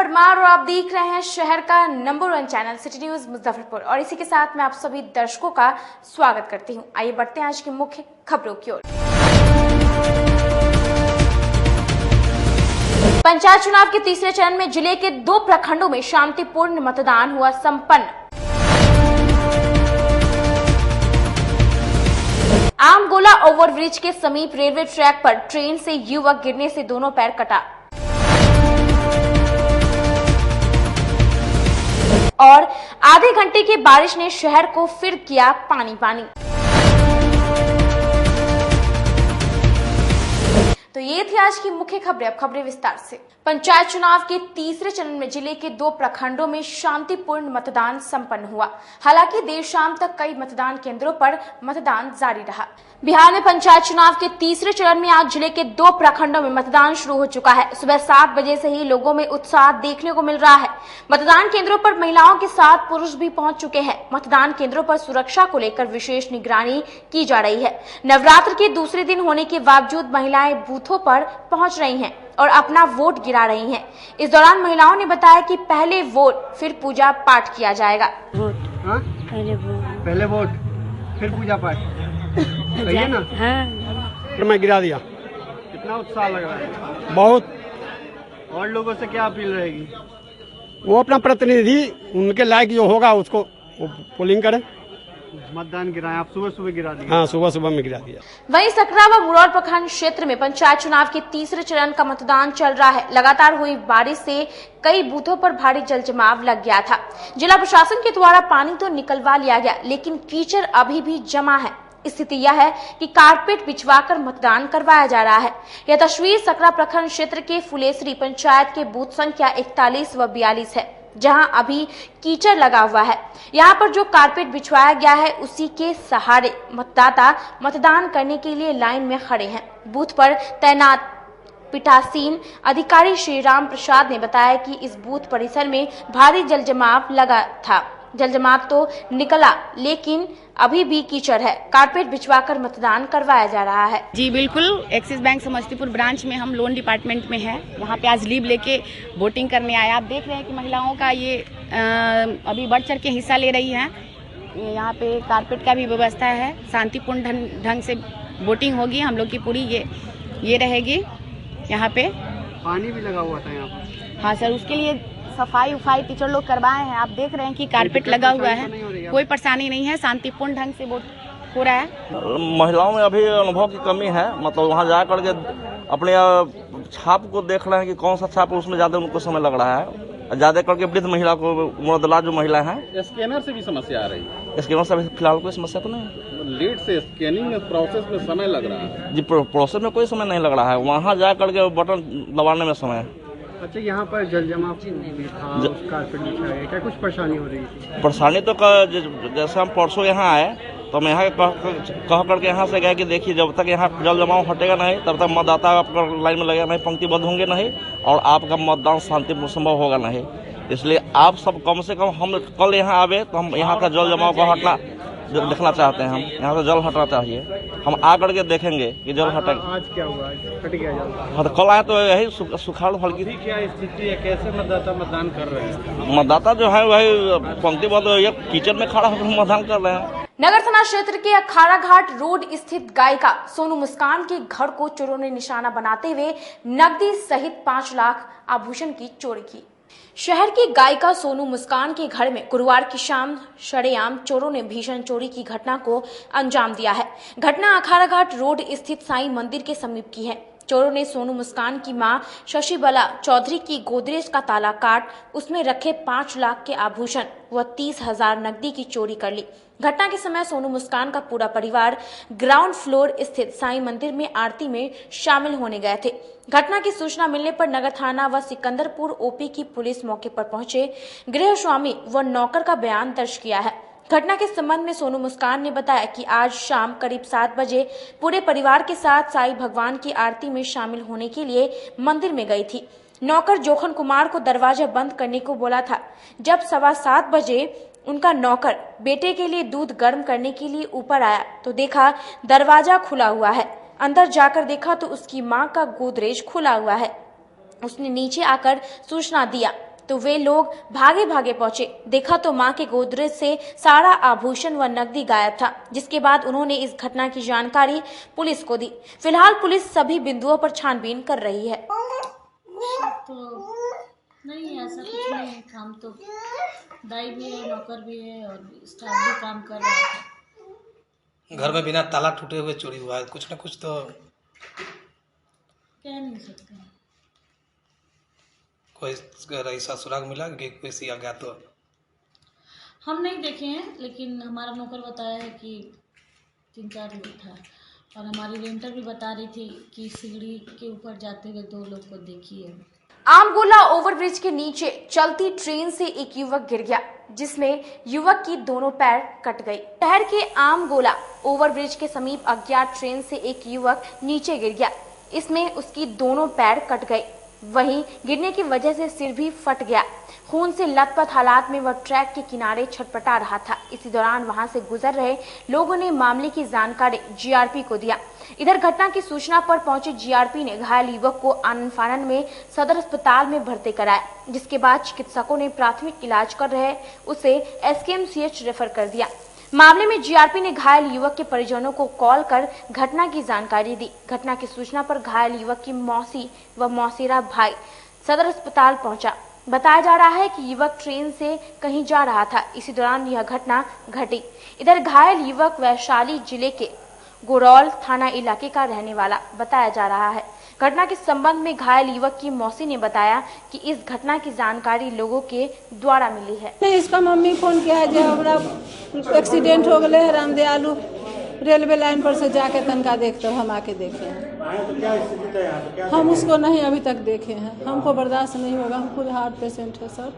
परमार और आप देख रहे हैं शहर का number 1 channel city news Muzaffarpur और इसी के साथ मैं आप सभी दर्शकों का स्वागत करती हूं। आइए बढ़ते हैं आज की मुख्य खबरों की ओर। पंचायत चुनाव के तीसरे चरण में जिले के 2 प्रखंडों में शांतिपूर्ण मतदान हुआ संपन्न। आमगोला ओवरब्रिज के समीप रेलवे ट्रैक पर ट्रेन से युवक गिरने से दोनों पैर कटा और आधे घंटे की बारिश ने शहर को फिर किया पानी पानी। तो ये थी आज की मुख्य खबरें। अब खबरें विस्तार से। पंचायत चुनाव के तीसरे चरण में जिले के 2 प्रखंडों में शांतिपूर्ण मतदान संपन्न हुआ। हालांकि देर शाम तक कई मतदान केंद्रों पर मतदान जारी रहा। बिहार में पंचायत चुनाव के तीसरे चरण में आज जिले के 2 प्रखंडों में मतदान शुरू हो चुका है। सुबह 7 बजे से ही लोगों में उत्साह देखने को मिल रहा है। मतदान केंद्रों पर महिलाओं के साथ पुरुष भी पहुंच चुके हैं। मतदान केंद्रों पर सुरक्षा को लेकर विशेष निगरानी की जा रही है। नवरात्र के दूसरे दिन होने के बावजूद महिलाएं बूथों पर पहुंच रही हैं और अपना वोट गिरा रही हैं। इस दौरान महिलाओं ने बताया कि पहले वोट फिर पूजा पाठ किया जाएगा। पहले वोट फिर पूजा पाठ सही है ना? हाँ। मैं गिरा दिया। कितना उत्साह लग रहा है? बहुत। और लोगों से क्या अपील रहेगी? वो अपना प्रतिनिधि उनके लायक जो होगा उसको वो पोलिंग करें। मतदान गिराएं। आप सुबह सुबह गिरा दिया? हाँ, सुबह सुबह में गिरा दिया। वहीं सकरा व मुरौर प्रखंड क्षेत्र में पंचायत चुनाव के तीसरे चरण का मतदान चल रहा है। लगातार हुई बारिश से कई बूथों पर भारी जल जमाव लग गया था। जिला प्रशासन के द्वारा पानी तो निकलवा लिया गया, लेकिन कीचड़ अभी भी जमा है। स्थिति यह है कि कारपेट बिछवाकर मतदान करवाया जा रहा है। यह तस्वीर सकरा प्रखंड क्षेत्र के फुलेसरी पंचायत के बूथ संख्या 41 व 42 है, जहां अभी कीचड़ लगा हुआ है। यहां पर जो कारपेट बिछवाया गया है उसी के सहारे मतदाता मतदान करने के लिए लाइन में खड़े हैं। बूथ पर तैनात पीठासीन अधिकारी श्री राम प्रसाद ने बताया कि इस बूथ परिसर में भारी जल जमाव लगा था। जल जमाव तो निकला, लेकिन अभी भी कीचड़ है। कारपेट बिछवाकर मतदान करवाया जा रहा है। जी बिल्कुल, एक्सिस बैंक समस्तीपुर ब्रांच में हम लोन डिपार्टमेंट में हैं। यहाँ पे आज लीव लेके वोटिंग करने आए। आप देख रहे हैं कि महिलाओं का ये अभी बढ़ चढ़ के हिस्सा ले रही हैं। यहाँ पे कारपेट का भी व्यवस्था है। शांतिपूर्ण ढंग से वोटिंग होगी। हम लोग की पूरी ये रहेगी। यहाँ पे पानी भी लगा हुआ था यहाँ पर। हाँ सर, उसके लिए सफाई उफाई टीचर लोग करवाए हैं। आप देख रहे हैं कि कारपेट लगा हुआ है। कोई परेशानी नहीं है। शांतिपूर्ण ढंग से वोट हो रहा है। महिलाओं में अभी अनुभव की कमी है। मतलब वहाँ जा करके अपने छाप को देख रहे हैं कि कौन सा छाप उसमें ज्यादा उनको समय लग रहा है। ज्यादा करके वृद्ध महिला को मुरदला जो महिला है, स्कैनर से भी समस्या आ रही है। स्कैनर से फिलहाल कोई समस्या तो नहीं। लेट से स्कैनिंग में प्रोसेस में समय लग रहा है। जी, प्रोसेस में कोई समय नहीं लग रहा है। वहाँ जा करके बटन दबाने में समय। अच्छा, यहाँ पर जल जमाव था, कारपेट बिछाया गया, क्या कुछ परेशानी हो रही थी? परेशानी तो जैसे हम परसों यहाँ आए तो हम यहाँ कह करके यहाँ से गए कि देखिए जब तक यहाँ जल जमाव हटेगा नहीं तब तक मतदाता आपका लाइन में लगेगा नहीं, पंक्तिबद्ध होंगे नहीं और आपका मतदान शांतिपूर्ण संभव होगा नहीं। इसलिए आप सब कम से कम हम कल यहाँ आवे तो हम यहाँ का जल जमाव को हटना देखना चाहते हैं। हम यहाँ से जल हटना चाहिए। हम आ करके देखेंगे कि जल हटेगा। आज क्या हुआ? हट गया जल? हाँ, तो कल आए तो यही सुखाड़ हल्की। क्या स्थिति है? कैसे मतदाता मतदान कर रहे हैं? मतदाता जो है वही पंक्तिबद्ध किचन में खड़ा होकर मतदान कर रहे हैं। नगर थाना क्षेत्र के अखाड़ा घाट रोड स्थित गायिका सोनू मुस्कान के घर को चोरों ने निशाना बनाते हुए नकदी सहित 5 लाख आभूषण की चोरी की। शहर की गायिका सोनू मुस्कान के घर में गुरुवार की शाम सरेआम चोरों ने भीषण चोरी की घटना को अंजाम दिया है। घटना अखाड़ा घाट रोड स्थित साईं मंदिर के समीप की है। चोरों ने सोनू मुस्कान की मां शशिबला चौधरी की गोदरेज का ताला काट उसमें रखे 5 लाख के आभूषण व 30,000 नकदी की चोरी कर ली। घटना के समय सोनू मुस्कान का पूरा परिवार ग्राउंड फ्लोर स्थित साईं मंदिर में आरती में शामिल होने गए थे। घटना की सूचना मिलने पर नगर थाना व सिकंदरपुर ओपी की पुलिस मौके पर पहुंचे गृह स्वामी व नौकर का बयान दर्ज किया है। घटना के संबंध में सोनू मुस्कान ने बताया कि आज शाम करीब 7 बजे पूरे परिवार के साथ साईं भगवान की आरती में शामिल होने के लिए मंदिर में गई थी। नौकर जोखन कुमार को दरवाजा बंद करने को बोला था। जब 7:15 बजे उनका नौकर बेटे के लिए दूध गर्म करने के लिए ऊपर आया तो देखा दरवाजा खुला हुआ है। अंदर जाकर देखा तो उसकी मां का गोदरेज खुला हुआ है। उसने नीचे आकर सूचना दिया तो वे लोग भागे भागे पहुंचे। देखा तो मां के गोदरेज से सारा आभूषण व नकदी गायब था, जिसके बाद उन्होंने इस घटना की जानकारी पुलिस को दी। फिलहाल पुलिस सभी बिंदुओं पर छानबीन कर रही है। तो नहीं, ऐसा कुछ नहीं है। काम तो दाई भी है, नौकर भी है और स्टाफ भी काम कर रहा है। घर में बिना ताला टूटे हुए चोरी हुआ है, कुछ न कुछ तो कह नहीं सकते हैं। कोई ऐसा सुराग मिला कि कोई सिया गया तो? हम नहीं देखे हैं, लेकिन हमारा नौकर बताया है कि 3-4 लोग था और हमारी रेंटर भी बता रही थी कि सीढ़ी के ऊपर जाते हुए 2 लोग को देखी है। आमगोला ओवरब्रिज के नीचे चलती ट्रेन से एक युवक गिर गया, जिसमें युवक की दोनों पैर कट गई। शहर के आमगोला ओवरब्रिज के समीप अज्ञात ट्रेन से एक युवक नीचे गिर गया। इसमें उसकी दोनों पैर कट गए, वहीं गिरने की वजह से सिर भी फट गया। खून से लथपथ हालात में वह ट्रैक के किनारे छटपटा रहा था। इसी दौरान वहां से गुजर रहे लोगों ने मामले की जानकारी जीआरपी को दिया। इधर घटना की सूचना पर पहुंचे जीआरपी ने घायल युवक को आनन फानन में सदर अस्पताल में भर्ती कराया, जिसके बाद चिकित्सकों ने प्राथमिक इलाज कर रहे उसे एसकेएमसीएच रेफर कर दिया। मामले में जीआरपी ने घायल युवक के परिजनों को कॉल कर घटना की जानकारी दी। घटना की सूचना पर घायल युवक की मौसी व मौसेरा भाई सदर अस्पताल पहुंचा। बताया जा रहा है कि युवक ट्रेन से कहीं जा रहा था, इसी दौरान यह घटना घटी। इधर घायल युवक वैशाली जिले के गोरौल थाना इलाके का रहने वाला बताया जा रहा है। घटना के संबंध में घायल युवक की मौसी ने बताया कि इस घटना की जानकारी लोगों के द्वारा मिली है। इसका मम्मी फोन किया है जो हमारा एक्सीडेंट हो गए है रामदयालु रेलवे लाइन पर से जाके तनका देखते हम आके देखे हैं। हम उसको नहीं अभी तक देखे हैं, हमको बर्दाश्त नहीं होगा। हम खुद हार्ट पेशेंट है सर,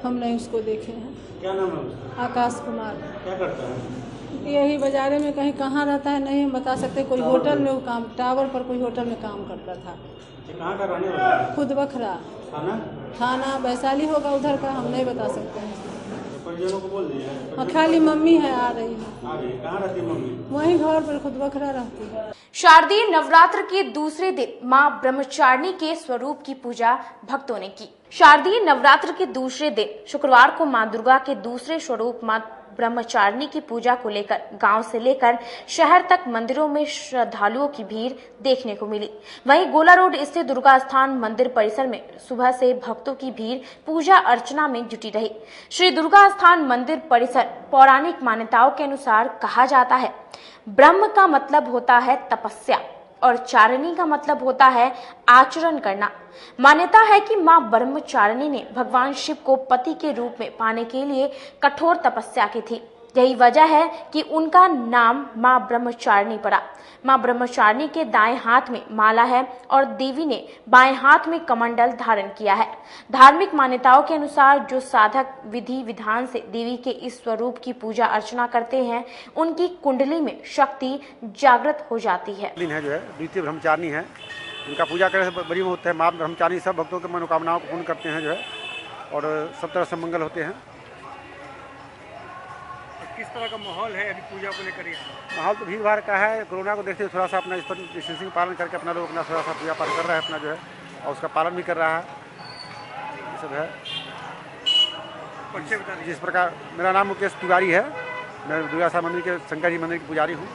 हम नहीं उसको देखे हैं। क्या नाम है उसका? आकाश कुमार। क्या करता है? यही बाजारे में कहीं कहाँ रहता है नहीं बता सकते। कोई होटल में वो काम, टावर पर कोई होटल में काम करता था। कहाँ का रहने वाला है? खुद बखरा थाना वैशाली होगा उधर का, हम नहीं बता सकते हैं। परिजनों को बोल दिया? हाँ, खाली मम्मी है आ रही है। कहाँ रहती है मम्मी? वहीं घर पर खुद बखरा रहती है। शारदीय नवरात्र के दूसरे दिन मां ब्रह्मचारिणी के स्वरूप की पूजा भक्तों ने की। शारदीय नवरात्र के दूसरे दिन शुक्रवार को मां दुर्गा के दूसरे स्वरूप मां ब्रह्मचारिणी की पूजा को लेकर गांव से लेकर शहर तक मंदिरों में श्रद्धालुओं की भीड़ देखने को मिली। वहीं गोला रोड स्थित दुर्गा स्थान मंदिर परिसर में सुबह से भक्तों की भीड़ पूजा अर्चना में जुटी रही। श्री दुर्गा स्थान मंदिर परिसर पौराणिक मान्यताओं के अनुसार कहा जाता है, ब्रह्म का मतलब होता है तपस्या और चारिणी का मतलब होता है आचरण करना। मान्यता है कि मां ब्रह्मचारिणी ने भगवान शिव को पति के रूप में पाने के लिए कठोर तपस्या की थी। यही वजह है कि उनका नाम मां ब्रह्मचारिणी पड़ा। मां ब्रह्मचारिणी के दाएं हाथ में माला है और देवी ने बाएं हाथ में कमंडल धारण किया है। धार्मिक मान्यताओं के अनुसार जो साधक विधि विधान से देवी के इस स्वरूप की पूजा अर्चना करते हैं, उनकी कुंडली में शक्ति जागृत हो जाती है। जो है द्वितीय ब्रह्मचारिणी है, उनका पूजा करने से बड़ी होता है। मां ब्रह्मचारिणी सब भक्तों की मनोकामनाओं को पूर्ण करते हैं जो है, और सब तरह से मंगल होते हैं। किस तरह का माहौल है अभी पूजा को लेकर? माहौल तो भीड़ भाड़ का है। कोरोना को देखते हुए थोड़ा सा अपना इस पर डिस्टेंसिंग पालन करके अपना लोग अपना थोड़ा सा पूजा पाठ कर रहा है अपना जो है, और उसका पालन भी कर रहा है। ये सब है। जिस प्रकार मेरा नाम मुकेश तिवारी है, मैं दुर्गा स्थान मंदिर के शंकर जी मंदिर की पुजारी हूँ,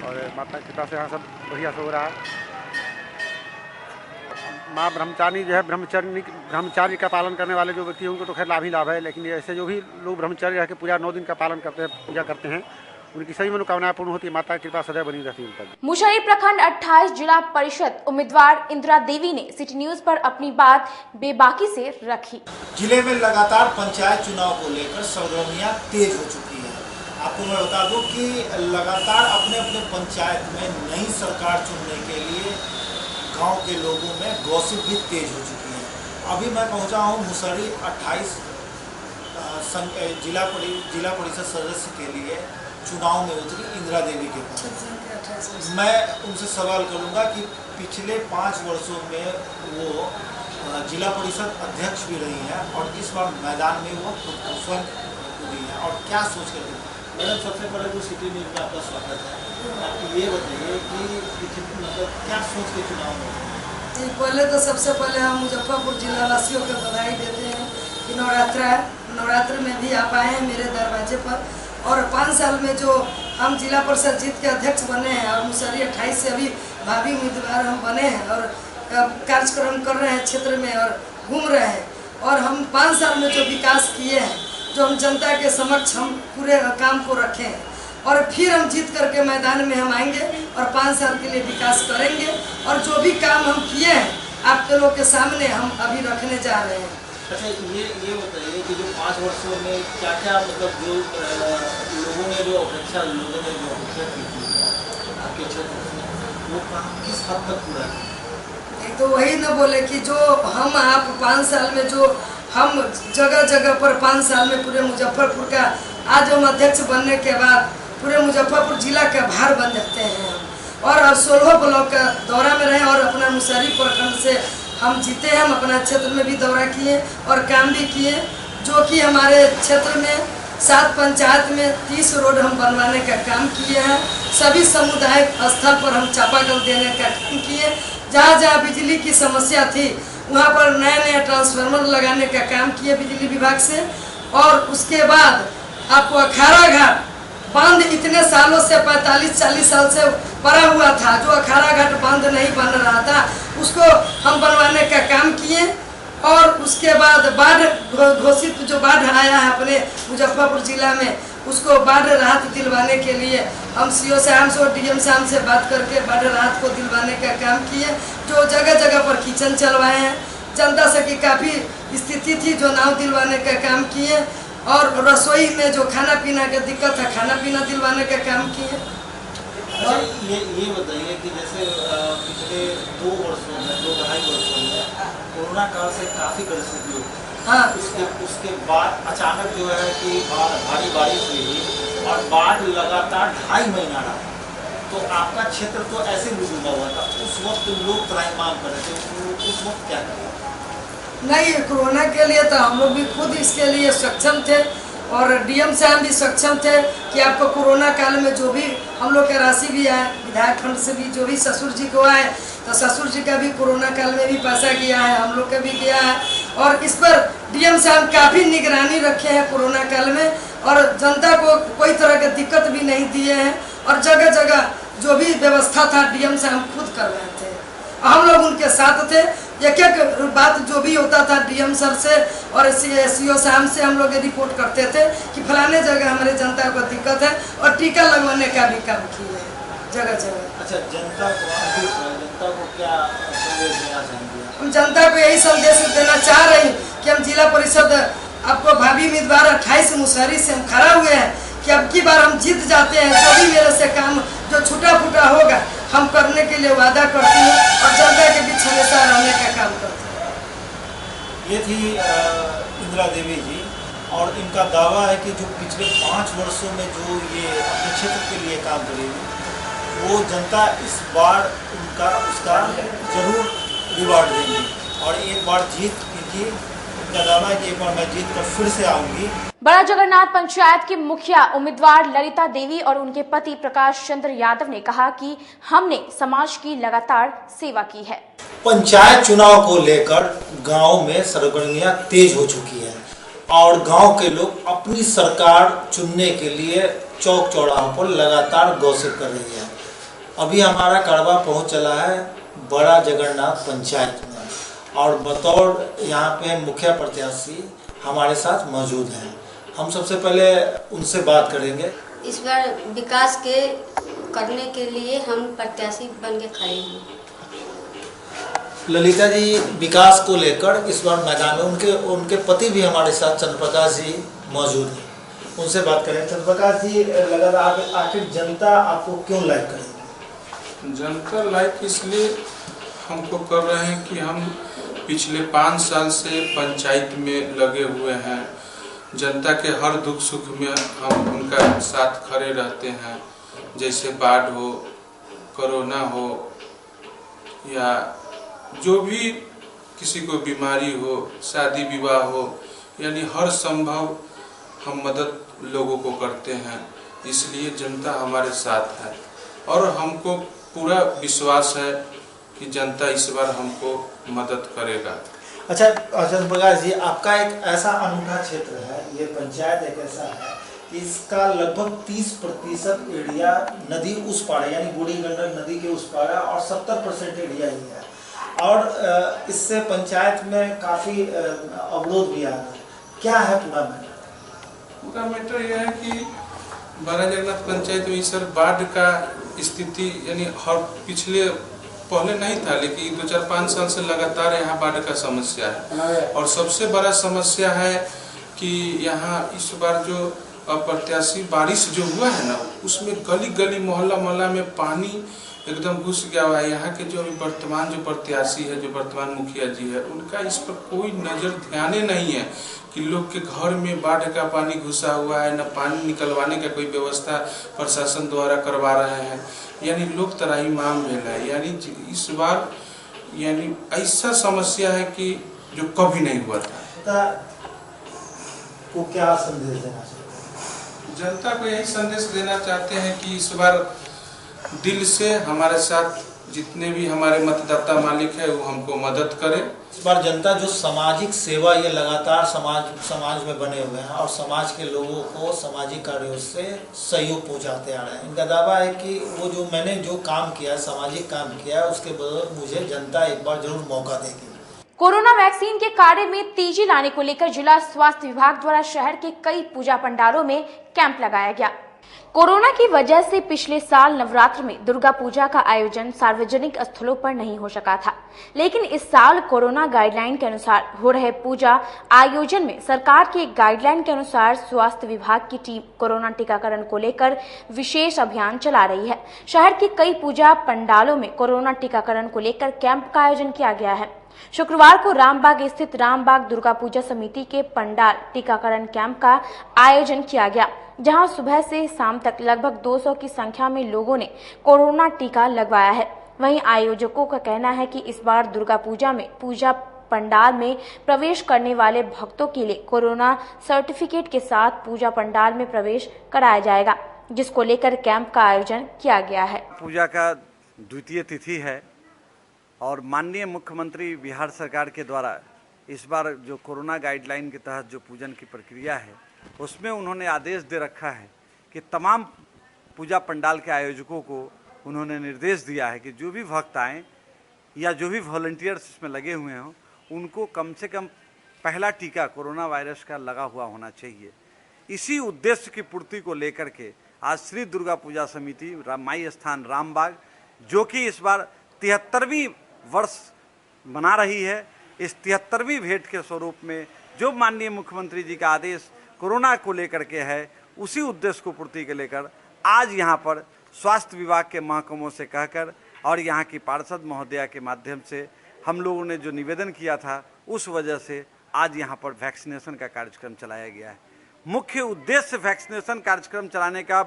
और माता की कृपा से यहाँ सब बढ़िया से हो रहा है। माँ ब्रह्मचारिणी जो है ब्रह्मचार्य का पालन करने वाले जो व्यक्ति हैं उनको तो खैर लाभ ही लाभ है, लेकिन ऐसे जो भी लोग ब्रह्मचार्य रह के पूजा 9 दिन का पालन करते हैं, पूजा करते हैं, उनकी सभी मनोकामनाएं पूर्ण होती है। माता की कृपा सदैव बनी रहती है उन पर। मुशहरी प्रखंड 28 जिला परिषद उम्मीदवार इंदिरा देवी ने सिटी न्यूज पर अपनी बात बेबाकी से रखी। जिले में लगातार पंचायत चुनाव को लेकर सरगर्मियां तेज हो चुकी है। आपको मैं बता दूं कि लगातार अपने अपने पंचायत में नई सरकार चुनने के लिए गांव के लोगों में गॉसिप भी तेज हो चुकी है। अभी मैं पहुंचा हूं मुशहरी 28 जिला परिषद सदस्य के लिए चुनाव में उतरी इंदिरा देवी के पास। मैं उनसे सवाल करूंगा कि पिछले 5 वर्षों में वो जिला परिषद अध्यक्ष भी रही हैं और इस बार मैदान में वो खुद स्वयं उतरी हैं, और क्या सोच कर रही हैं। मैडम, सबसे पहले तो सिटी न्यूज़ में आपका स्वागत है। आप ये बताइए कि मतलब क्या सोच के चुनाव में? जी, पहले तो सबसे पहले हम मुजफ्फरपुर जिला वासियों को बधाई देते हैं कि नवरात्र में भी आप आए हैं मेरे दरवाजे पर। और 5 साल में जो हम जिला परिषद जीत के अध्यक्ष बने हैं और मुसहरी 28 से अभी भावी उम्मीदवार हम बने हैं और कार्यक्रम कर रहे हैं क्षेत्र में और घूम रहे हैं। और हम 5 साल में जो विकास किए हैं, जो हम जनता के समक्ष हम पूरे काम को रखे हैं और फिर हम जीत करके मैदान में हम आएंगे और 5 साल के लिए विकास करेंगे। और जो भी काम हम किए हैं आपके लोग के सामने हम अभी रखने जा रहे हैं। अच्छा, ये बताइए कि जो 5 वर्षों में क्या क्या मतलब जो लोगों ने जो अपेक्षा की थी आपके क्षेत्र में, वो काम किस हद तक पूरा है? एक तो वही न बोले कि जो हम आप 5 साल में जो हम जगह जगह पर 5 साल में पूरे मुजफ्फरपुर का आज हम अध्यक्ष बनने के बाद पूरे मुजफ्फरपुर जिला का भार बन जाते हैं हम। और 16 ब्लॉक का दौरा में रहे और अपना मुसहरी प्रखंड से हम जीते हैं। हम अपना क्षेत्र में भी दौरा किए और काम भी किए, जो कि हमारे क्षेत्र में 7 पंचायत में 30 रोड हम बनवाने का काम किए हैं। सभी सामुदायिक स्थल पर हम चापाकल देने का काम किए। जहाँ जहाँ बिजली की समस्या थी वहाँ पर नया ट्रांसफार्मर लगाने का काम किए बिजली विभाग से। और उसके बाद आपको अखाड़ा घाट बांध इतने सालों से 45-40 साल से पड़ा हुआ था, जो अखाड़ा घाट बांध नहीं बन रहा था, उसको हम बनवाने का काम किए। और उसके बाद बाढ़ घोषित जो बाढ़ आया है अपने मुजफ्फरपुर जिला में, उसको बाढ़ राहत दिलवाने के लिए हम सीओ साहब से और डीएम साहब से बात करके बाढ़ राहत को दिलवाने का काम किए। जो जगह जगह पर किचन चलवाए हैं। जनता से की काफ़ी स्थिति थी, जो नाव दिलवाने का काम किए। और रसोई में जो खाना पीना का दिक्कत है, खाना पीना दिलवाने का काम किए। अच्छा, ये बताइए कि जैसे पिछले 2-2.5 वर्षों में कोरोना काल से काफ़ी परिस्थिति हुई। हाँ, उसके बाद अचानक जो है कि भारी बारिश हुई और बाढ़ लगातार 2.5 महीना रहा। तो आपका क्षेत्र तो ऐसे भी डूबा हुआ था। उस वक्त लोग त्राहिमाम कर रहे थे, उस वक्त क्या करें? नहीं, कोरोना के लिए तो हम लोग भी खुद इसके लिए सक्षम थे और डीएम साहब भी सक्षम थे कि आपको कोरोना काल में जो भी हम लोग का राशि भी आए, विधायक फंड से भी जो भी ससुर जी को आए, तो ससुर जी का भी कोरोना काल में भी पैसा गया है, हम लोग का भी गया है। और इस पर डीएम साहब काफ़ी निगरानी रखे हैं कोरोना काल में और जनता को कोई तरह की दिक्कत भी नहीं दिए हैं। और जगह जगह जो भी व्यवस्था था डीएम साहब खुद कर रहे थे, हम लोग उनके साथ थे। एक एक बात जो भी होता था डीएम सर से और सीओ साहब से हम लोग रिपोर्ट करते थे कि फलाने जगह हमारे जनता को दिक्कत है और टीका लगवाने का भी काम किए जगह जगह। अच्छा, जनता को क्या संदेश देना चाहेंगे? हम जनता को यही संदेश देना चाह रहे हैं कि हम जिला परिषद आपको भावी उम्मीदवार 28 मुसहरी से हम खड़ा हुए हैं कि अब की बार हम जीत जाते हैं। जो भी मेरे से काम जो छूटा फूटा होगा हम करने के लिए वादा करती हूँ और जनता के बीच हमेशा रहने का काम करती हूँ। ये थी इंदिरा देवी जी और इनका दावा है कि जो पिछले 5 वर्षों में जो ये अपने क्षेत्र के लिए काम करेगी, वो जनता इस बार उसका जरूर रिवार्ड देंगी। और एक बार जीत इनका दावा है कि एक बार मैं जीत कर फिर से आऊँगी। बड़ा जगन्नाथ पंचायत की मुखिया उम्मीदवार ललिता देवी और उनके पति प्रकाश चंद्र यादव ने कहा कि हमने समाज की लगातार सेवा की है। पंचायत चुनाव को लेकर गांव में सरगर्मियां तेज हो चुकी है और गांव के लोग अपनी सरकार चुनने के लिए चौक चौराहों पर लगातार गौसिप कर रही है। अभी हमारा कड़वा पहुंच चला है बड़ा जगन्नाथ पंचायत में और बतौर यहाँ पे मुखिया प्रत्याशी हमारे साथ मौजूद हैं। हम सबसे पहले उनसे बात करेंगे। इस बार विकास के करने के लिए हम प्रत्याशी बन के खड़े हैं। ललिता जी, विकास को लेकर इस बार मैदान में उनके पति भी हमारे साथ चंद्रप्रकाश जी मौजूद हैं, उनसे बात करें। चंद्रप्रकाश जी, लगातार आखिर जनता आपको क्यों लाइक करेगी? जनता लाइक इसलिए हमको कर रहे हैं कि हम पिछले 5 साल से पंचायत में लगे हुए हैं। जनता के हर दुख सुख में हम उनका साथ खड़े रहते हैं। जैसे बाढ़ हो, कोरोना हो या जो भी किसी को बीमारी हो, शादी विवाह हो, यानी हर संभव हम मदद लोगों को करते हैं। इसलिए जनता हमारे साथ है और हमको पूरा विश्वास है कि जनता इस बार हमको मदद करेगा। अच्छा अर्जुन प्रकाश जी, आपका एक ऐसा अनूठा क्षेत्र है, ये पंचायत एक ऐसा है कि इसका लगभग 30% एरिया नदी उस पार है, यानी बूढ़ी गंडक नदी के उस पार है, और 70% एरिया ही है, और इससे पंचायत में काफ़ी अवरोध भी आ रहा है। क्या है पूरा मैटर? पूरा मैटर यह है कि बारा जगन्नाथ पंचायत में सर बाढ़ का स्थिति यानी हर पिछले पहले नहीं था, लेकिन 2-4-5 साल से लगातार यहाँ बाढ़ का समस्या है। और सबसे बड़ा समस्या है कि यहाँ इस बार जो अप्रत्याशी बारिश जो हुआ है ना, उसमें गली गली मोहल्ला मोहल्ला में पानी एकदम घुस गया हुआ है। यहाँ के जो अभी वर्तमान जो प्रत्याशी है, जो वर्तमान मुखिया जी है, उनका इस पर कोई नज़र ध्यान नहीं है कि लोग के घर में बाढ़ का पानी घुसा हुआ है, न पानी निकलवाने का कोई व्यवस्था प्रशासन द्वारा करवा रहे हैं, यानी लोग तराई माम भेल है। यानी इस बार यानी ऐसा समस्या है कि जो कभी नहीं हुआ था। को क्या संदेश देना चाहते हैं? जनता को यही संदेश देना चाहते हैं कि इस बार दिल से हमारे साथ जितने भी हमारे मतदाता मालिक है वो हमको मदद करें। इस बार जनता जो सामाजिक सेवा ये लगातार समाज में बने हुए हैं और समाज के लोगों को सामाजिक कार्यों से सहयोग पहुंचाते आ रहे हैं। इनका दावा है कि वो जो मैंने जो काम किया, सामाजिक काम किया, उसके बदौलत मुझे जनता एक बार जरूर मौका देगी। कोरोना वैक्सीन के कार्य में तेजी लाने को लेकर जिला स्वास्थ्य विभाग द्वारा शहर के कई पूजा पंडालों में कैंप लगाया गया। कोरोना की वजह से पिछले साल नवरात्र में दुर्गा पूजा का आयोजन सार्वजनिक स्थलों पर नहीं हो सका था, लेकिन इस साल कोरोना गाइडलाइन के अनुसार हो रहे पूजा आयोजन में सरकार के गाइडलाइन के अनुसार स्वास्थ्य विभाग की टीम कोरोना टीकाकरण को लेकर विशेष अभियान चला रही है। शहर के कई पूजा पंडालों में कोरोना टीकाकरण को लेकर कैंप का आयोजन किया गया है। शुक्रवार को रामबाग स्थित रामबाग दुर्गा पूजा समिति के पंडाल टीकाकरण कैंप का आयोजन किया गया, जहां सुबह से शाम तक लगभग 200 की संख्या में लोगों ने कोरोना टीका लगवाया है। वहीं आयोजकों का कहना है कि इस बार दुर्गा पूजा में पूजा पंडाल में प्रवेश करने वाले भक्तों के लिए कोरोना सर्टिफिकेट के साथ पूजा पंडाल में प्रवेश कराया जाएगा, जिसको लेकर कैंप का आयोजन किया गया है। पूजा का द्वितीय तिथि है और माननीय मुख्यमंत्री बिहार सरकार के द्वारा इस बार जो कोरोना गाइडलाइन के तहत जो पूजन की प्रक्रिया है, उसमें उन्होंने आदेश दे रखा है कि तमाम पूजा पंडाल के आयोजकों को उन्होंने निर्देश दिया है कि जो भी भक्त आएँ या जो भी वॉलंटियर्स इसमें लगे हुए हों, उनको कम से कम पहला टीका कोरोना वायरस का लगा हुआ होना चाहिए। इसी उद्देश्य की पूर्ति को लेकर के आज श्री दुर्गा पूजा समिति माई स्थान रामबाग, जो कि इस बार 73वीं वर्ष मना रही है, इस 73वीं भेंट के स्वरूप में जो माननीय मुख्यमंत्री जी का आदेश कोरोना को लेकर के है, उसी उद्देश्य को पूर्ति के लेकर आज यहाँ पर स्वास्थ्य विभाग के महकमों से कहकर और यहाँ की पार्षद महोदया के माध्यम से हम लोगों ने जो निवेदन किया था, उस वजह से आज यहाँ पर वैक्सीनेशन का कार्यक्रम चलाया गया है। मुख्य उद्देश्य वैक्सीनेशन कार्यक्रम चलाने का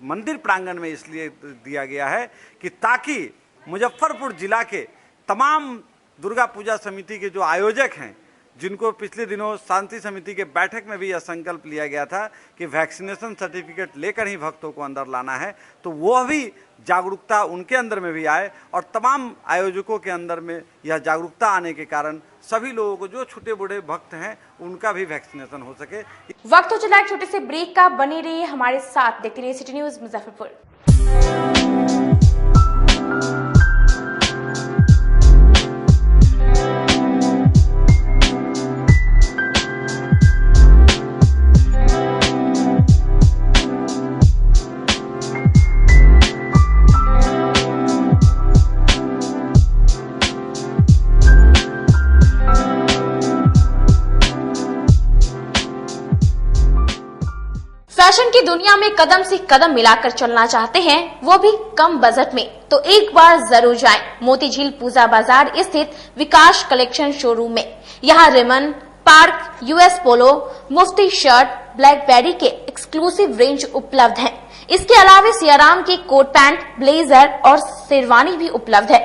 मंदिर प्रांगण में इसलिए दिया गया है कि ताकि मुजफ्फरपुर जिला के तमाम दुर्गा पूजा समिति के जो आयोजक हैं, जिनको पिछले दिनों शांति समिति के बैठक में भी यह संकल्प लिया गया था कि वैक्सीनेशन सर्टिफिकेट लेकर ही भक्तों को अंदर लाना है, तो वो भी जागरूकता उनके अंदर में भी आए और तमाम आयोजकों के अंदर में यह जागरूकता आने के कारण सभी लोगों को, जो छोटे बूढ़े भक्त हैं, उनका भी वैक्सीनेशन हो सके। वक्त हो चला एक छोटे से ब्रेक का, बने रहिए हमारे साथ, देखते रहिए सिटी न्यूज मुजफ्फरपुर। फैशन की दुनिया में कदम से कदम मिलाकर चलना चाहते हैं, वो भी कम बजट में, तो एक बार जरूर जाएं मोतीझील पूजा बाजार स्थित विकास कलेक्शन शोरूम में। यहाँ रेमन, पार्क, यूएस पोलो, मुफ्ती शर्ट, ब्लैकबेरी के एक्सक्लूसिव रेंज उपलब्ध हैं। इसके अलावा सियाराम के कोट पैंट, ब्लेजर और शेरवानी भी उपलब्ध है।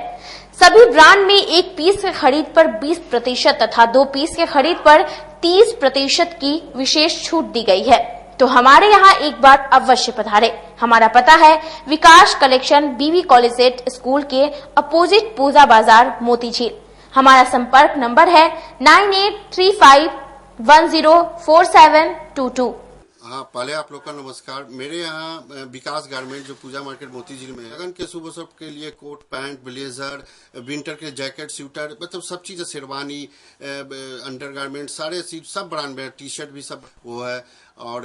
सभी ब्रांड में एक पीस के खरीद पर 20% तथा 2 पीस के खरीद पर 30% की विशेष छूट दी गई है। तो हमारे यहाँ एक बार अवश्य पधारे। हमारा पता है विकास कलेक्शन बीवी कॉलेजिएट स्कूल के अपोजिट पूजा बाजार मोतीझील। हमारा संपर्क नंबर है 9835104722। हाँ, पहले आप लोग का नमस्कार। मेरे यहाँ विकास गारमेंट जो पूजा मार्केट मोतीझील में है, लगन के शुभ अवसर के लिए कोट पैंट, ब्लेजर, विंटर के जैकेट, स्वेटर, मतलब सब चीज़, शेरवानी, अंडर गारमेंट, सारे सब ब्रांड में, टी शर्ट भी सब वो है, और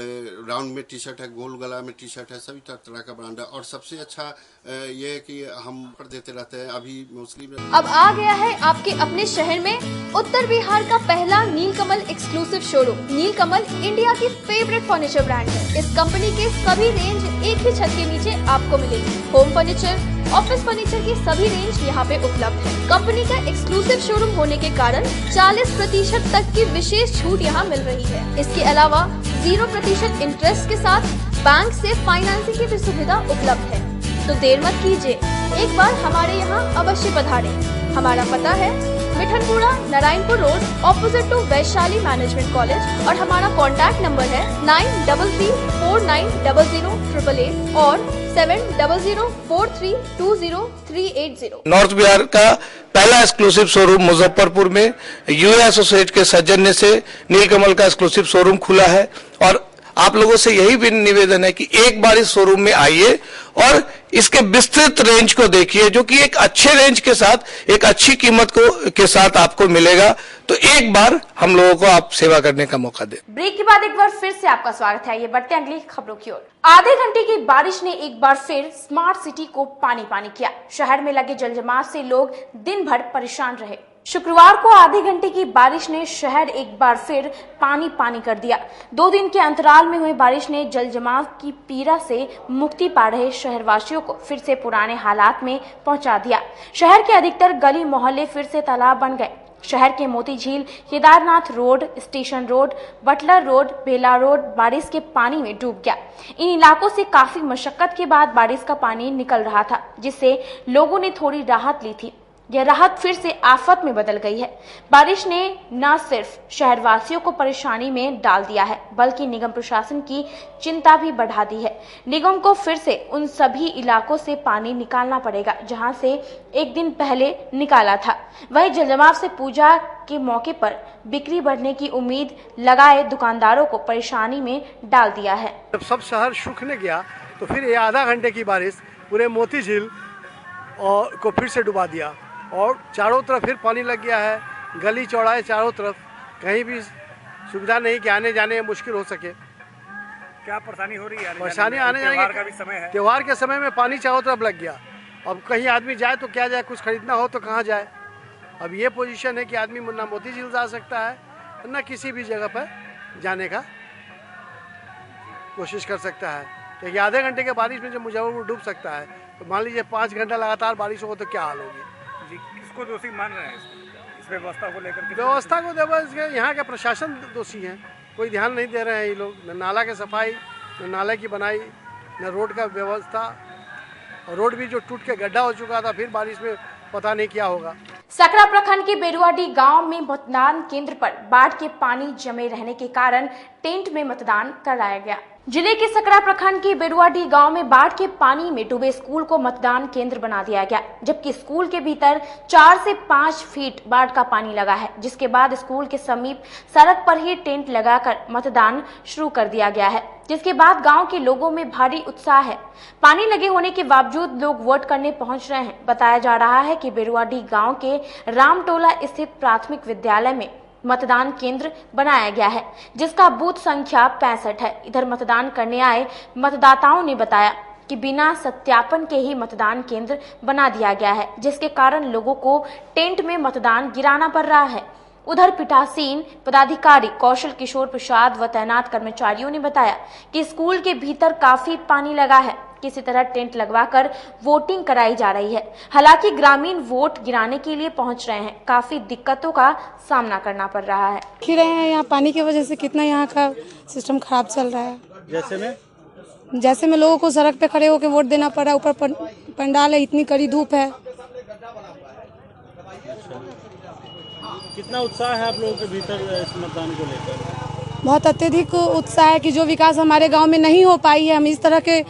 राउंड में टी शर्ट है, गोल गला में टी शर्ट है, सभी तरह का ब्रांड है। और सबसे अच्छा ये है कि हम पर देते रहते हैं। अभी मोस्टली अब आ गया है आपके अपने शहर में उत्तर बिहार का पहला नीलकमल एक्सक्लूसिव शोरूम। नीलकमल इंडिया की फेवरेट फर्नीचर ब्रांड है। इस कंपनी के सभी रेंज एक ही छत के नीचे आपको मिलेगी। होम फर्नीचर, ऑफिस फर्नीचर की सभी रेंज यहाँ पे उपलब्ध है। कंपनी का एक्सक्लूसिव शोरूम होने के कारण 40% तक की विशेष छूट यहाँ मिल रही है। इसके अलावा 0% इंटरेस्ट के साथ बैंक से फाइनेंसिंग की भी सुविधा उपलब्ध है। तो देर मत कीजिए, एक बार हमारे यहाँ अवश्य पधारें। हमारा पता है Mithanpura, Narayanpur road, opposite to Vaishali management college, और हमारा कॉन्टैक्ट नंबर है 9334900888 और 7004320380। नॉर्थ बिहार का पहला एक्सक्लूसिव शोरूम मुजफ्फरपुर में यूए एसोसिएट के सौजन्य से नीलकमल का एक्सक्लूसिव शोरूम खुला है। और आप लोगों से यही भी निवेदन है कि एक बार इस शोरूम में आइए और इसके विस्तृत रेंज को देखिए, जो कि एक अच्छे रेंज के साथ एक अच्छी कीमत के साथ आपको मिलेगा। तो एक बार हम लोगों को आप सेवा करने का मौका दें। ब्रेक के बाद एक बार फिर से आपका स्वागत है। ये बढ़ते अगली खबरों की ओर। आधे घंटे की बारिश ने एक बार फिर स्मार्ट सिटी को पानी पानी किया। शहर में लगे जलजमाव से लोग दिन भर परेशान रहे। शुक्रवार को आधे घंटे की बारिश ने शहर एक बार फिर पानी पानी कर दिया। 2 दिन के अंतराल में हुई बारिश ने जलजमाव की पीड़ा से मुक्ति पा रहे शहरवासियों को फिर से पुराने हालात में पहुंचा दिया। शहर के अधिकतर गली मोहल्ले फिर से तालाब बन गए। शहर के Motijheel, Kedarnath road, station road, Butler road, Bela road बारिश के पानी में डूब गया। इन इलाकों से काफी मशक्कत के बाद बारिश का पानी निकल रहा था, जिससे लोगों ने थोड़ी राहत ली थी। यह राहत फिर से आफत में बदल गई है। बारिश ने न सिर्फ शहरवासियों को परेशानी में डाल दिया है, बल्कि निगम प्रशासन की चिंता भी बढ़ा दी है। निगम को फिर से उन सभी इलाकों से पानी निकालना पड़ेगा जहां से एक दिन पहले निकाला था। वहीं जलजमाव से पूजा के मौके पर बिक्री बढ़ने की उम्मीद लगाए दुकानदारों को परेशानी में डाल दिया है। जब सब शहर सूखने गया तो फिर ये आधा घंटे की बारिश पूरे मोतीझील को फिर से डुबा दिया और चारों तरफ फिर पानी लग गया है। गली चौड़ाए चारों तरफ कहीं भी सुविधा नहीं कि आने जाने में मुश्किल हो सके। क्या परेशानी हो रही है? परेशानी आने जाने त्योहार का भी समय है। त्योहार के समय में पानी चारों तरफ लग गया। अब कहीं आदमी जाए तो क्या जाए, कुछ खरीदना हो तो कहाँ जाए। अब ये पोजीशन है कि आदमी ना मोतीझील जा सकता है न किसी भी जगह पर जाने का कोशिश कर सकता है, क्योंकि आधे घंटे के बारिश में जब मुजफ्फरपुर डूब सकता है तो मान लीजिए 5 घंटा लगातार बारिश हो तो क्या हाल होगी। जी, किसको दोषी मान रहे हैं इस व्यवस्था को लेकर? व्यवस्था को देखो, यहाँ के प्रशासन दोषी हैं। कोई ध्यान नहीं दे रहे हैं ये लोग। न नाला की सफाई, न नाले की बनाई, न रोड का व्यवस्था। रोड भी जो टूट के गड्ढा हो चुका था, फिर बारिश में पता नहीं क्या होगा। सकरा प्रखंड के बेरुआडी गांव में मतदान केंद्र पर बाढ़ के पानी जमे रहने के कारण टेंट में मतदान कराया गया। जिले के सकरा प्रखंड के बेरुआडी गांव में बाढ़ के पानी में डूबे स्कूल को मतदान केंद्र बना दिया गया, जबकि स्कूल के भीतर 4 से 5 फीट बाढ़ का पानी लगा है, जिसके बाद स्कूल के समीप सड़क पर ही टेंट लगाकर मतदान शुरू कर दिया गया है, जिसके बाद गांव के लोगों में भारी उत्साह है। पानी लगे होने के बावजूद लोग वोट करने पहुंच रहे हैं। बताया जा रहा है कि बेरुआडी गांव के रामटोला स्थित प्राथमिक विद्यालय में मतदान केंद्र बनाया गया है, जिसका बूथ संख्या 65 है। इधर मतदान करने आए मतदाताओं ने बताया कि बिना सत्यापन के ही मतदान केंद्र बना दिया गया है, जिसके कारण लोगों को टेंट में मतदान गिराना पड़ रहा है। उधर पीठासीन पदाधिकारी कौशल किशोर प्रसाद व तैनात कर्मचारियों ने बताया कि स्कूल के भीतर काफी पानी लगा है, किसी तरह टेंट लगवाकर वोटिंग कराई जा रही है। हालांकि ग्रामीण वोट गिराने के लिए पहुंच रहे हैं, काफी दिक्कतों का सामना करना पड़ रहा है। देख रहे हैं यहाँ पानी की वजह से कितना यहाँ का सिस्टम खराब चल रहा है। जैसे में लोगों को सड़क पे खड़े होकर वोट देना पड़ रहा है, ऊपर पंडाल है, इतनी कड़ी धूप है। कितना उत्साह है आप लोगों के भीतर इस मतदान को लेकर? बहुत अत्यधिक उत्साह है कि जो विकास हमारे गांव में नहीं हो पाई है, हम इस तरह के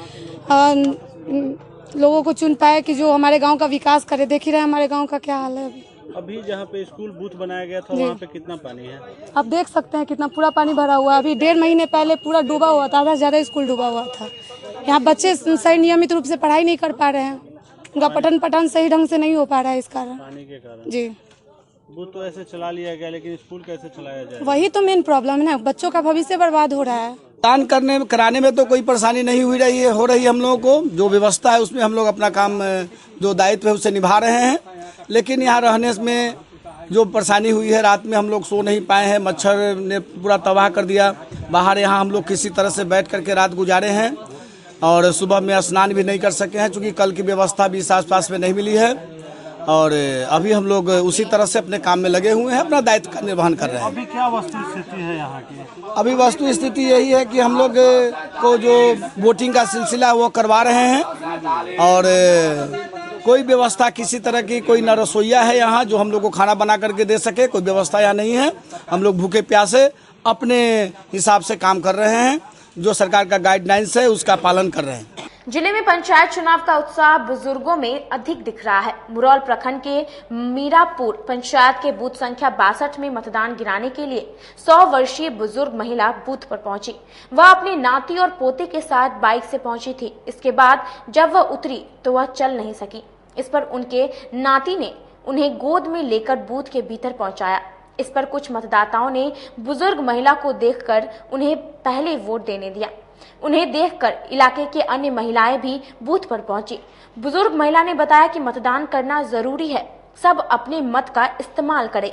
लोगों को चुन पाए कि जो हमारे गांव का विकास करे। देख ही रहे हमारे गांव का क्या हाल है अभी जहाँ पे स्कूल बूथ बनाया गया था वहाँ पे कितना पानी है? आप देख सकते हैं कितना पूरा पानी भरा हुआ है। अभी 1.5 महीने पहले पूरा डूबा हुआ था, आधा से ज्यादा स्कूल डूबा हुआ था। यहाँ बच्चे सही नियमित रूप से पढ़ाई नहीं कर पा रहे हैं, उनका पठन सही ढंग से नहीं हो पा रहा है इस कारण। पानी के कारण जी बूथ तो ऐसे चला लिया गया, लेकिन स्कूल कैसे चलाया जाए? वही तो मेन प्रॉब्लम है ना, बच्चों का भविष्य बर्बाद हो रहा है। दान कराने में तो कोई परेशानी नहीं हो रही है हम लोगों को। जो व्यवस्था है उसमें हम लोग अपना काम, जो दायित्व है उसे निभा रहे हैं। लेकिन यहाँ रहने में जो परेशानी हुई है, रात में हम लोग सो नहीं पाए हैं, मच्छर ने पूरा तबाह कर दिया। बाहर यहाँ हम लोग किसी तरह से बैठ करके रात गुजारे हैं और सुबह में स्नान भी नहीं कर सके हैं, क्योंकि कल की व्यवस्था भी इस आसपास में नहीं मिली है। और अभी हम लोग उसी तरह से अपने काम में लगे हुए हैं, अपना दायित्व का निर्वहन कर रहे हैं। अभी क्या वस्तु स्थिति है यहाँ की? अभी वस्तु स्थिति यही है कि हम लोग को जो वोटिंग का सिलसिला वो करवा रहे हैं और कोई व्यवस्था किसी तरह की, कोई न रसोईया है यहाँ जो हम लोग को खाना बना करके दे सके, कोई व्यवस्था यहाँ नहीं है। हम लोग भूखे प्यासे अपने हिसाब से काम कर रहे हैं, जो सरकार का गाइडलाइंस है उसका पालन कर रहे हैं। जिले में पंचायत चुनाव का उत्साह बुजुर्गों में अधिक दिख रहा है। मुरौल प्रखंड के मीरापुर पंचायत के बूथ संख्या 62 में मतदान गिराने के लिए 100 वर्षीय बुजुर्ग महिला बूथ पर पहुंची। वह अपने नाती और पोते के साथ बाइक से पहुंची थी। इसके बाद जब वह उतरी तो वह चल नहीं सकी। इस पर उनके नाती ने उन्हें गोद में लेकर बूथ के भीतर पहुंचाया। इस पर कुछ मतदाताओं ने बुजुर्ग महिला को देखकर उन्हें पहले वोट देने दिया। उन्हें देखकर इलाके के अन्य महिलाएं भी बूथ पर पहुंची। बुजुर्ग महिला ने बताया कि मतदान करना जरूरी है, सब अपने मत का इस्तेमाल करें।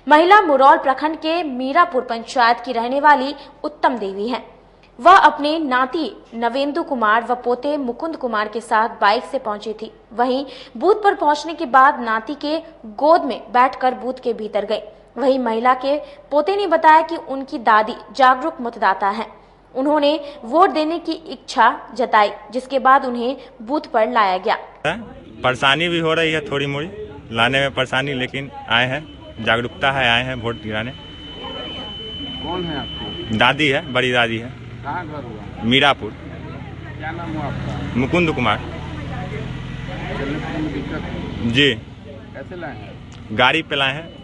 महिला मुरौल प्रखंड के मीरापुर पंचायत की रहने वाली उत्तम देवी है। वह अपने नाती नवेंदु कुमार व पोते मुकुंद कुमार के साथ बाइक से पहुंची थी। वहीं बूथ पर पहुंचने के बाद नाती के गोद में बैठकर बूथ के भीतर गई। वहीं महिला के पोते ने बताया कि उनकी दादी जागरूक मतदाता हैं। उन्होंने वोट देने की इच्छा जताई, जिसके बाद उन्हें बूथ पर लाया गया। परेशानी भी हो रही है थोड़ी मोड़ी लाने में परेशानी, लेकिन आए हैं, जागरूकता है, आए हैं वोट गिराने। कौन है आपकी? दादी है, बड़ी दादी है। कहाँ घर हुआ? मीरापुर। क्या नाम हुआ आपका? मुकुंद कुमार। चलने में दिक्कत है? जी। कैसे लाए हैं? गाड़ी पे लाए हैं।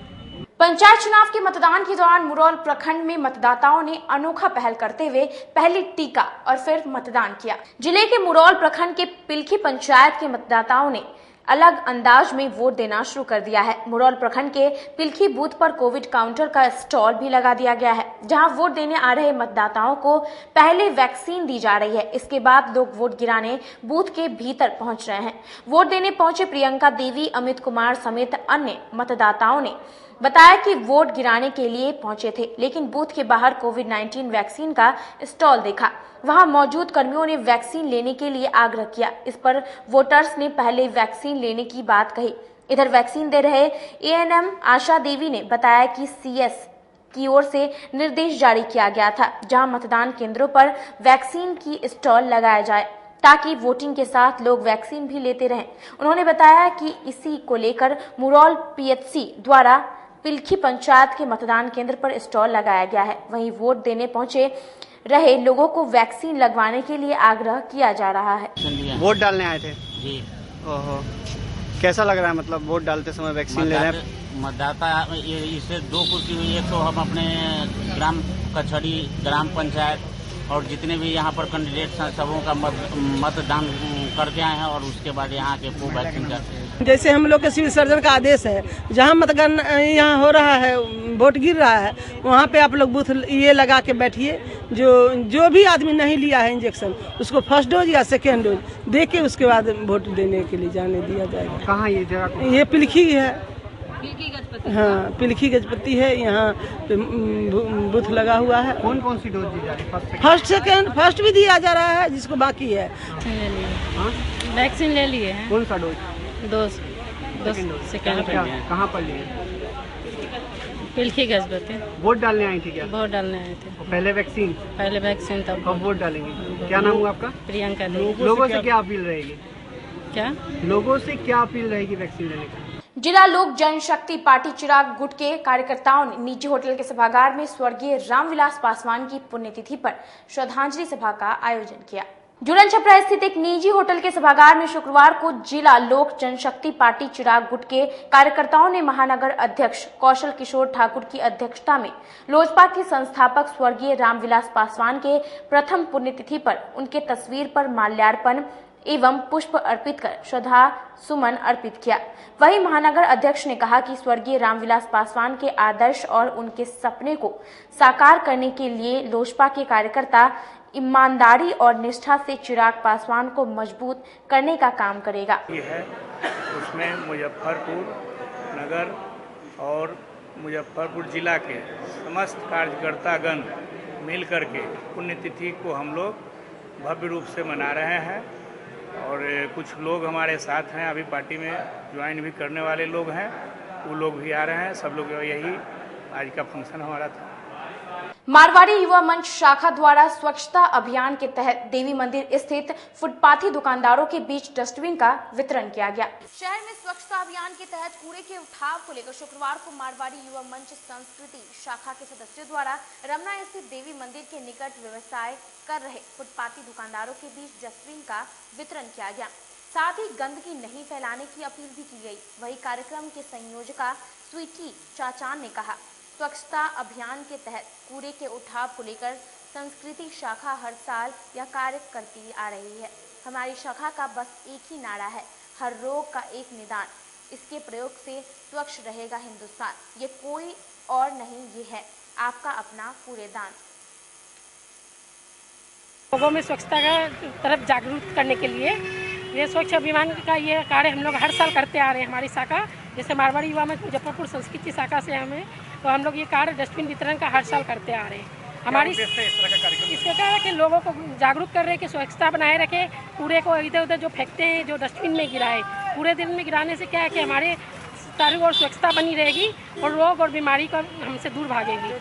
पंचायत चुनाव के मतदान के दौरान मुरौल प्रखंड में मतदाताओं ने अनोखा पहल करते हुए पहले टीका और फिर मतदान किया। जिले के मुरौल प्रखंड के पिलखी पंचायत के मतदाताओं ने अलग अंदाज में वोट देना शुरू कर दिया है। मुरौल प्रखंड के पिलखी बूथ पर कोविड काउंटर का स्टॉल भी लगा दिया गया है, जहां वोट देने आ रहे मतदाताओं को पहले वैक्सीन दी जा रही है। इसके बाद लोग वोट गिराने बूथ के भीतर पहुंच रहे हैं। वोट देने पहुंचे प्रियंका देवी, अमित कुमार समेत अन्य मतदाताओं ने बताया कि वोट गिराने के लिए पहुंचे थे, लेकिन बूथ के बाहर कोविड-19 वैक्सीन का स्टॉल देखा। वहां मौजूद कर्मियों ने वैक्सीन लेने के लिए आग्रह किया। इस पर वोटर्स ने पहले वैक्सीन लेने की बात कही। इधर वैक्सीन दे रहे एएनएम आशा देवी ने बताया कि सीएस की ओर से निर्देश जारी किया गया था, जहां मतदान केंद्रों पर वैक्सीन की स्टॉल लगाया जाए ताकि वोटिंग के साथ लोग वैक्सीन भी लेते रहें। उन्होंने बताया कि इसी को लेकर मुरौल पीएचसी द्वारा पिलखी पंचायत के मतदान केंद्र पर स्टॉल लगाया गया है। वहीं वोट देने पहुंचे रहे लोगों को वैक्सीन लगवाने के लिए आग्रह किया जा रहा है। वोट डालने आए थे जी। ओहो, कैसा लग रहा है? मतलब वोट डालते समय वैक्सीन ले रहे हैं? मतदाता इससे 2 कुर्सी हुई है, तो हम अपने ग्राम कचहरी, ग्राम पंचायत और जितने भी यहाँ पर कैंडिडेट्स हैं सबों का मतदान करके आए हैं और उसके बाद यहाँ के वैक्सीन करते हैं। जैसे हम लोग के सिविल सर्जन का आदेश है, जहाँ मतदान यहाँ हो रहा है, वोट गिर रहा है, वहाँ पे आप लोग बूथ ये लगा के बैठिए। जो भी आदमी नहीं लिया है इंजेक्शन, उसको फर्स्ट डोज या सेकेंड डोज दे के उसके बाद वोट देने के लिए जाने दिया जाएगा। कहाँ ये जगह? ये पिलखी है। हाँ, पिलखी गजपति है। यहाँ बूथ लगा हुआ है। कौन कौन सी डोज दी जा रही है? फर्स्ट सेकेंड फर्स्ट भी दिया जा रहा है, जिसको बाकी है। वैक्सीन ले लिए हैं। कौन सा डोज? दो सेकेंड। कहाँ पर लिए? पिलखी गजपति। वोट डालने आई थी क्या? वोट डालने आए थे। पहले वैक्सीन? पहले वैक्सीन, तब अब वोट डालेंगे। क्या नाम हुआ आपका? प्रियंका। लोगों से क्या अपील रहेगी? क्या? लोगों से क्या अपील रहेगी वैक्सीन लेने की? जिला लोक जनशक्ति पार्टी चिराग गुट के कार्यकर्ताओं ने निजी होटल के सभागार में स्वर्गीय रामविलास पासवान की पुण्यतिथि पर श्रद्धांजलि सभा का आयोजन किया। जुड़न छपरा स्थित एक निजी होटल के सभागार में शुक्रवार को जिला लोक जनशक्ति पार्टी चिराग गुट के कार्यकर्ताओं ने महानगर अध्यक्ष कौशल किशोर ठाकुर की अध्यक्षता में लोजपा के संस्थापक स्वर्गीय रामविलास पासवान के प्रथम पुण्यतिथि पर उनके तस्वीर पर माल्यार्पण एवं पुष्प अर्पित कर श्रद्धा सुमन अर्पित किया। वहीं महानगर अध्यक्ष ने कहा कि स्वर्गीय रामविलास पासवान के आदर्श और उनके सपने को साकार करने के लिए लोजपा के कार्यकर्ता ईमानदारी और निष्ठा से चिराग पासवान को मजबूत करने का काम करेगा। ये है उसमें मुजफ्फरपुर नगर और मुजफ्फरपुर जिला के समस्त कार्यकर्तागण मिल करके पुण्यतिथि को हम लोग भव्य रूप से मना रहे हैं और कुछ लोग हमारे साथ हैं, अभी पार्टी में ज्वाइन भी करने वाले लोग हैं, वो लोग भी आ रहे हैं। सब लोग यही आज का फंक्शन हमारा था। मारवाड़ी युवा मंच शाखा द्वारा स्वच्छता अभियान के तहत देवी मंदिर स्थित फुटपाथी दुकानदारों के बीच डस्टबिन का वितरण किया गया। शहर में स्वच्छता अभियान के तहत कूड़े के उठाव को लेकर शुक्रवार को मारवाड़ी युवा मंच संस्कृति शाखा के सदस्यों द्वारा रमना स्थित देवी मंदिर के निकट व्यवसाय कर रहे फुटपाथी दुकानदारों के बीच डस्टबिन का वितरण किया गया। साथ ही गंदगी नहीं फैलाने की अपील भी की गई। वही कार्यक्रम के संयोजका स्वीटी चाचान ने कहा, स्वच्छता अभियान के तहत कूड़े के उठाव को लेकर संस्कृति शाखा हर साल यह कार्य करती आ रही है। हमारी शाखा का बस एक ही नारा है, हर रोग का एक निदान। इसके प्रयोग से स्वच्छ रहेगा हिंदुस्तान। ये कोई और नहीं, ये है आपका अपना कूड़ेदान। लोगों में स्वच्छता का तरफ जागरूक करने के लिए ये स्वच्छ अभियान का ये कार्य हम लोग हर साल करते आ रहे हैं। हमारी शाखा जैसे मारवाड़ी युवा मंच मुजफ्फरपुर संस्कृति शाखा से हमें तो हम लोग ये कार्य डस्टबिन वितरण का हर साल करते आ रहे हैं। हमारी इसके कारण कि लोगों को जागरूक कर रहे हैं कि स्वच्छता बनाए रखें, कूड़े को इधर उधर जो फेंकते हैं जो डस्टबिन में गिराए, कूड़े दिन में गिराने से क्या है कि हमारे चारों ओर स्वच्छता बनी रहेगी और रोग और बीमारी को हमसे दूर भागेगी।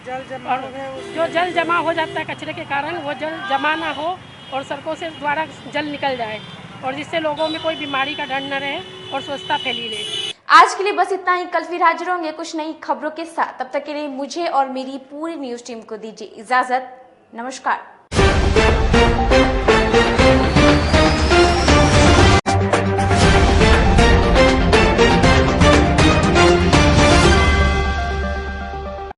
और जो जल जमा हो जाता है कचरे के कारण, वो जल जमा ना हो और सड़कों से द्वारा जल निकल जाए और जिससे लोगों में कोई बीमारी का डर न रहे और स्वच्छता फैली रहे। आज के लिए बस इतना ही। कल फिर हाजिर होंगे कुछ नई खबरों के साथ। तब तक के लिए मुझे और मेरी पूरी न्यूज टीम को दीजिए इजाजत। नमस्कार।